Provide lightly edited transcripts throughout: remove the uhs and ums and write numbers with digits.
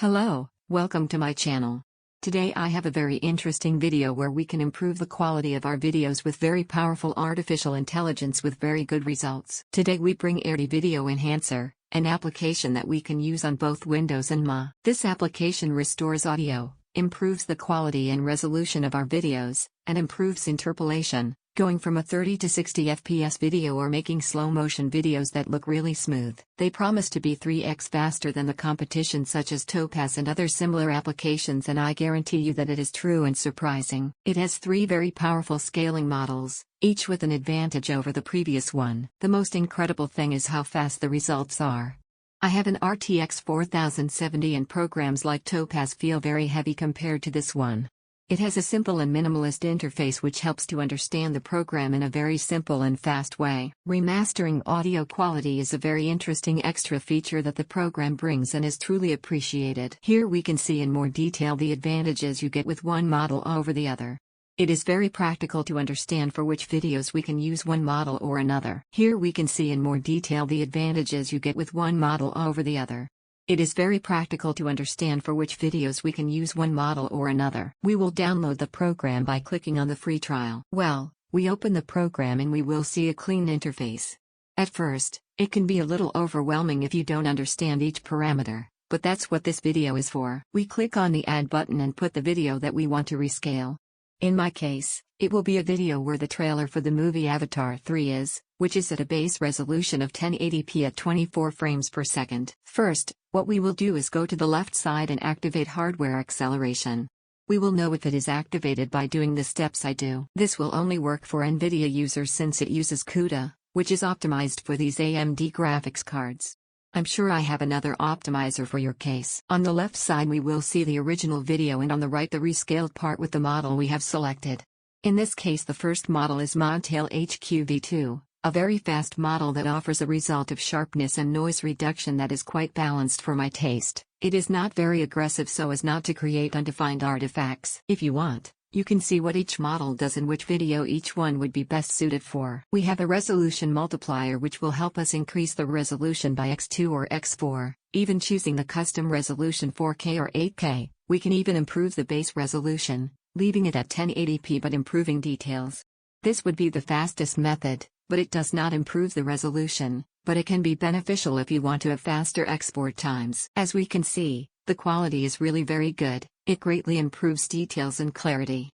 Hello, welcome to my channel. Today I have a very interesting video where we can improve the quality of our videos with very powerful artificial intelligence with very good results. Today we bring Aiarty Video Enhancer, an application that we can use on both Windows and Mac. This application restores audio, improves the quality and resolution of our videos, and improves interpolation, going from a 30 to 60 FPS video or making slow-motion videos that look really smooth. They promise to be 3x faster than the competition such as Topaz and other similar applications, and I guarantee you that it is true and surprising. It has 3 very powerful scaling models, each with an advantage over the previous one. The most incredible thing is how fast the results are. I have an RTX 4070 and programs like Topaz feel very heavy compared to this one. It has a simple and minimalist interface which helps to understand the program in a very simple and fast way. Remastering audio quality is a very interesting extra feature that the program brings and is truly appreciated. Here we can see in more detail the advantages you get with one model over the other. It is very practical to understand for which videos we can use one model or another. Here we can see in more detail the advantages you get with one model over the other. It is very practical to understand for which videos we can use one model or another. We will download the program by clicking on the free trial. Well, we open the program and we will see a clean interface. At first, it can be a little overwhelming if you don't understand each parameter, but that's what this video is for. We click on the add button and put the video that we want to rescale. In my case, it will be a video where the trailer for the movie Avatar 3 is, which is at a base resolution of 1080p at 24 frames per second. First, what we will do is go to the left side and activate hardware acceleration. We will know if it is activated by doing the steps I do. This will only work for NVIDIA users since it uses CUDA, which is optimized for these AMD graphics cards. I'm sure I have another optimizer for your case. On the left side we will see the original video and on the right the rescaled part with the model we have selected. In this case the first model is Montail HQV2, a very fast model that offers a result of sharpness and noise reduction that is quite balanced for my taste. It is not very aggressive so as not to create undefined artifacts. If you want, you can see what each model does and which video each one would be best suited for. We have a resolution multiplier which will help us increase the resolution by x2 or x4, even choosing the custom resolution 4K or 8K. We can even improve the base resolution, leaving it at 1080p but improving details. This would be the fastest method, but it does not improve the resolution, but it can be beneficial if you want to have faster export times. As we can see, the quality is really very good. It greatly improves details and clarity.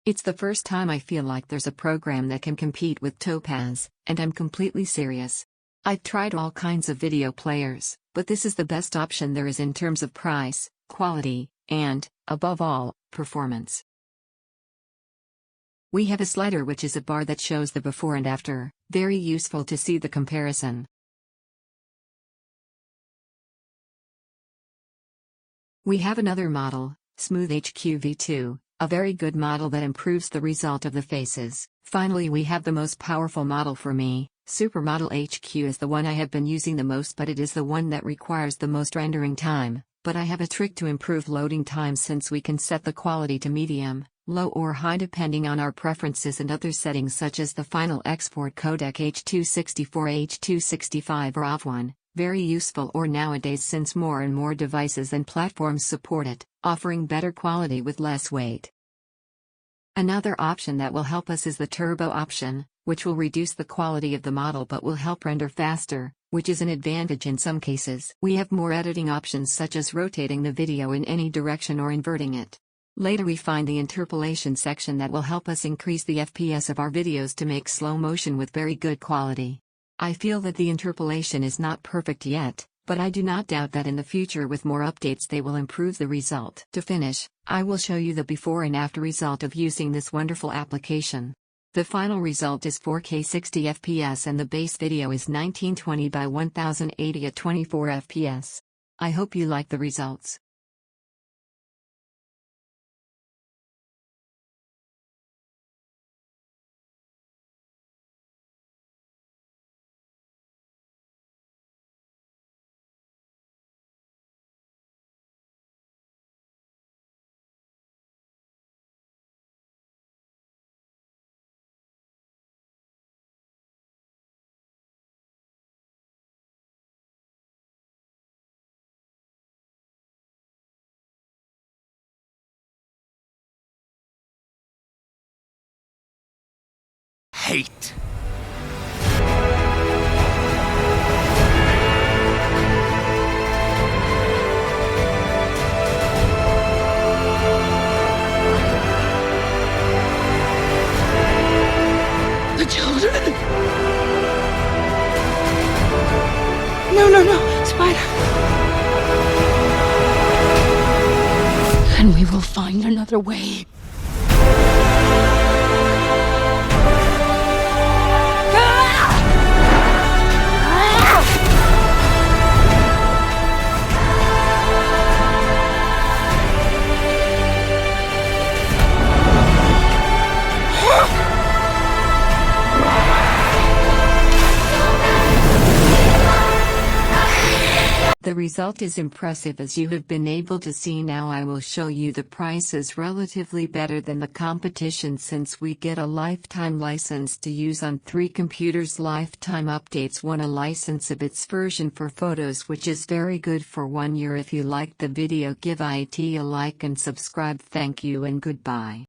It's the first time I feel like there's a program that can compete with Topaz, and I'm completely serious. I've tried all kinds of video players, but this is the best option there is in terms of price, quality, and, above all, performance. We have a slider which is a bar that shows the before and after, very useful to see the comparison. We have another model, Smooth HQV2, a very good model that improves the result of the faces. Finally we have the most powerful model for me. Supermodel HQ is the one I have been using the most, but it is the one that requires the most rendering time. But I have a trick to improve loading time since we can set the quality to medium, low or high depending on our preferences and other settings such as the final export codec H264, H265 or AV1, very useful or nowadays since more and more devices and platforms support it, offering better quality with less weight. Another option that will help us is the turbo option, which will reduce the quality of the model but will help render faster, which is an advantage in some cases. We have more editing options such as rotating the video in any direction or inverting it. Later we find the interpolation section that will help us increase the FPS of our videos to make slow motion with very good quality. I feel that the interpolation is not perfect yet, but I do not doubt that in the future with more updates they will improve the result. To finish, I will show you the before and after result of using this wonderful application. The final result is 4K 60 FPS and the base video is 1920 by 1080 at 24 FPS. I hope you like the results. hate. The children! No, Spider! And we will find another way. The result is impressive, as you have been able to see. Now I will show you the price is relatively better than the competition, since we get a lifetime license to use on 3 computers. Lifetime updates 1 a license of its version for photos, which is very good for 1 year. If you liked the video, give it a like and subscribe. Thank you and goodbye.